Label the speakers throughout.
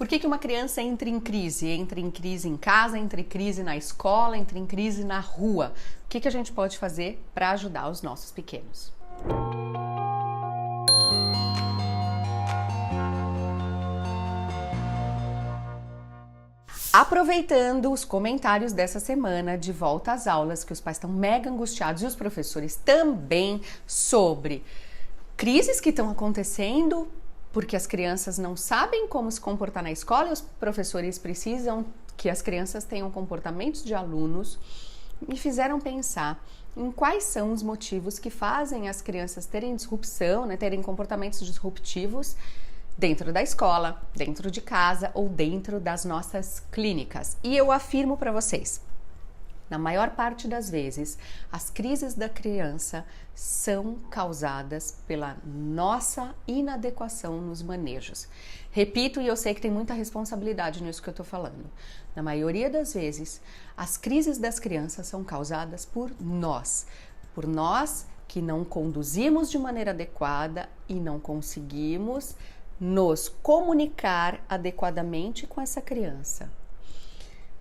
Speaker 1: Por que uma criança entra em crise? Entra em crise em casa, entra em crise na escola, entra em crise na rua. O que a gente pode fazer para ajudar os nossos pequenos? Aproveitando os comentários dessa semana de volta às aulas, que os pais estão mega angustiados e os professores também, sobre crises que estão acontecendo porque as crianças não sabem como se comportar na escola e os professores precisam que as crianças tenham comportamentos de alunos, me fizeram pensar em quais são os motivos que fazem as crianças terem disrupção, né, terem comportamentos disruptivos dentro da escola, dentro de casa ou dentro das nossas clínicas. E eu afirmo para vocês, na maior parte das vezes, as crises da criança são causadas pela nossa inadequação nos manejos. Repito, e eu sei que tem muita responsabilidade nisso que eu estou falando. Na maioria das vezes, as crises das crianças são causadas por nós que não conduzimos de maneira adequada e não conseguimos nos comunicar adequadamente com essa criança.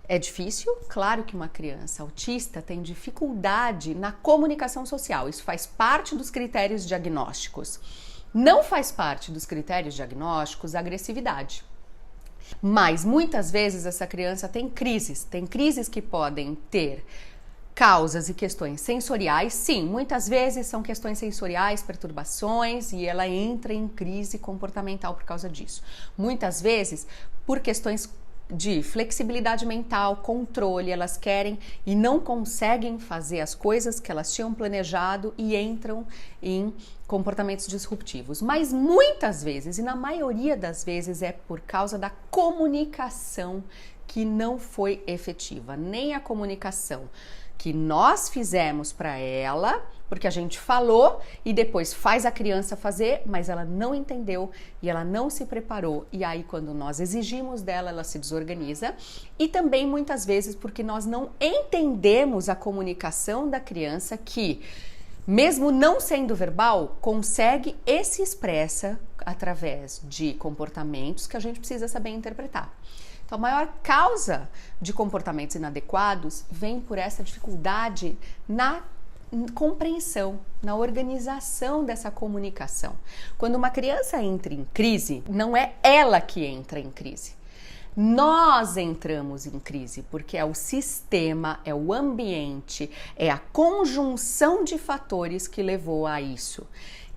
Speaker 1: É difícil? Claro que uma criança autista tem dificuldade na comunicação social. Isso faz parte dos critérios diagnósticos. Não faz parte dos critérios diagnósticos a agressividade. Mas muitas vezes essa criança tem crises que podem ter causas e questões sensoriais. Sim, muitas vezes são questões sensoriais, perturbações, e ela entra em crise comportamental por causa disso. Muitas vezes por questões de flexibilidade mental, controle, elas querem e não conseguem fazer as coisas que elas tinham planejado e entram em comportamentos disruptivos. Mas muitas vezes, e na maioria das vezes, é por causa da comunicação que não foi efetiva, nem a comunicação que nós fizemos para ela, porque a gente falou e depois faz a criança fazer, mas ela não entendeu e ela não se preparou. E aí, quando nós exigimos dela, ela se desorganiza. E também, muitas vezes, porque nós não entendemos a comunicação da criança que, mesmo não sendo verbal, consegue e se expressa através de comportamentos que a gente precisa saber interpretar. Então, a maior causa de comportamentos inadequados vem por essa dificuldade na compreensão, na organização dessa comunicação. Quando uma criança entra em crise, não é ela que entra em crise. Nós entramos em crise porque é o sistema, é o ambiente, é a conjunção de fatores que levou a isso.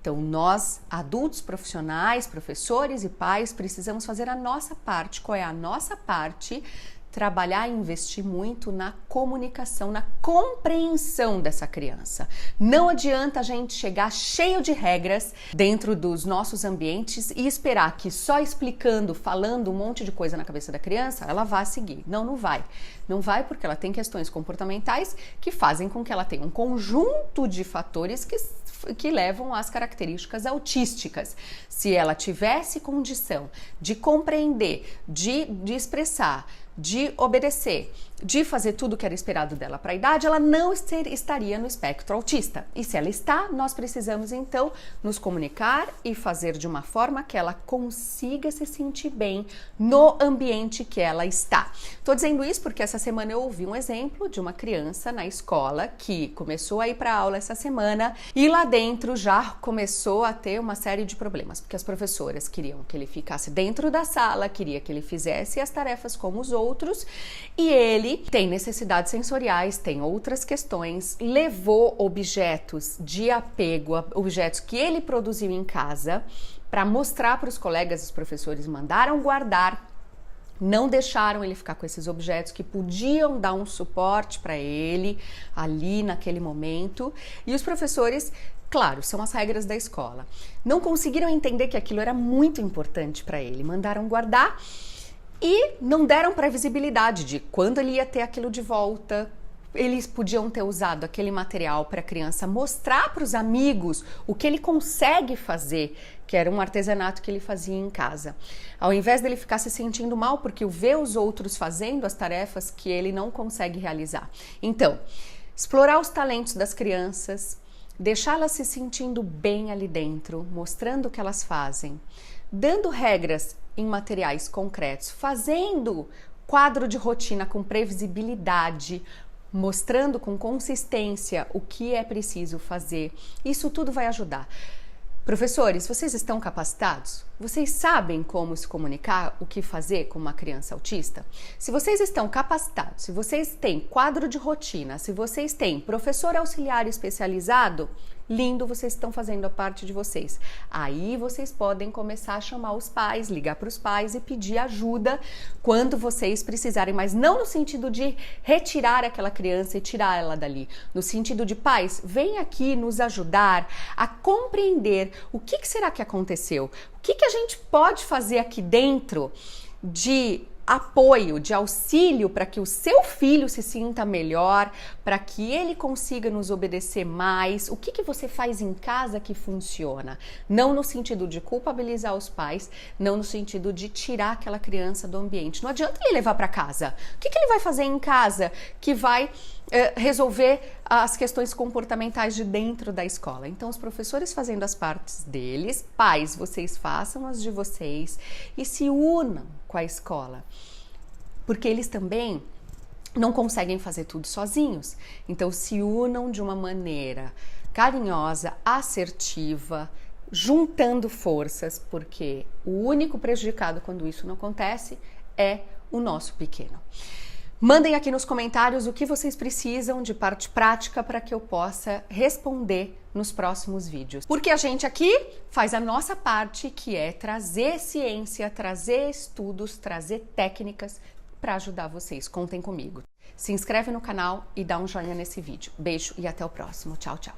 Speaker 1: Então, nós, adultos, profissionais, professores e pais, precisamos fazer a nossa parte. Qual é a nossa parte? Trabalhar e investir muito na comunicação, na compreensão dessa criança. Não adianta a gente chegar cheio de regras dentro dos nossos ambientes e esperar que só explicando, falando um monte de coisa na cabeça da criança, ela vá seguir. Não, não vai. Não vai porque ela tem questões comportamentais que fazem com que ela tenha um conjunto de fatores que levam às características autísticas. Se ela tivesse condição de compreender, de expressar, de obedecer, de fazer tudo o que era esperado dela para a idade, ela não estaria no espectro autista. E se ela está, nós precisamos então nos comunicar e fazer de uma forma que ela consiga se sentir bem no ambiente que ela está. Estou dizendo isso porque essa semana eu ouvi um exemplo de uma criança na escola que começou a ir para aula essa semana e lá dentro já começou a ter uma série de problemas, porque as professoras queriam que ele ficasse dentro da sala, queria que ele fizesse as tarefas como os outros, e ele tem necessidades sensoriais, tem outras questões, levou objetos de apego, objetos que ele produziu em casa, para mostrar para os colegas, os professores mandaram guardar, não deixaram ele ficar com esses objetos que podiam dar um suporte para ele ali naquele momento, e os professores, claro, são as regras da escola, não conseguiram entender que aquilo era muito importante para ele, mandaram guardar e não deram previsibilidade de quando ele ia ter aquilo de volta. Eles podiam ter usado aquele material para a criança mostrar para os amigos o que ele consegue fazer, que era um artesanato que ele fazia em casa. Ao invés dele ficar se sentindo mal porque vê os outros fazendo as tarefas que ele não consegue realizar. Então, explorar os talentos das crianças, deixá-las se sentindo bem ali dentro, mostrando o que elas fazem, dando regras em materiais concretos, fazendo quadro de rotina com previsibilidade, mostrando com consistência o que é preciso fazer. Isso tudo vai ajudar. Professores, vocês estão capacitados? Vocês sabem como se comunicar, o que fazer com uma criança autista? Se vocês estão capacitados, se vocês têm quadro de rotina, se vocês têm professor auxiliar especializado, lindo, vocês estão fazendo a parte de vocês. Aí vocês podem começar a chamar os pais, ligar para os pais e pedir ajuda quando vocês precisarem, mas não no sentido de retirar aquela criança e tirar ela dali. No sentido de, pais, vem aqui nos ajudar a compreender o que será que aconteceu, o que a gente pode fazer aqui dentro de apoio, de auxílio para que o seu filho se sinta melhor, para que ele consiga nos obedecer mais. O que você faz em casa que funciona? Não no sentido de culpabilizar os pais, não no sentido de tirar aquela criança do ambiente. Não adianta ele levar para casa. O que ele vai fazer em casa que vai resolver as questões comportamentais de dentro da escola? Então, os professores fazendo as partes deles, pais, vocês façam as de vocês e se unam com a escola, porque eles também não conseguem fazer tudo sozinhos. Então, se unam de uma maneira carinhosa, assertiva, juntando forças, porque o único prejudicado quando isso não acontece é o nosso pequeno. Mandem aqui nos comentários o que vocês precisam de parte prática para que eu possa responder nos próximos vídeos. Porque a gente aqui faz a nossa parte, que é trazer ciência, trazer estudos, trazer técnicas para ajudar vocês. Contem comigo. Se inscreve no canal e dá um joinha nesse vídeo. Beijo e até o próximo. Tchau, tchau.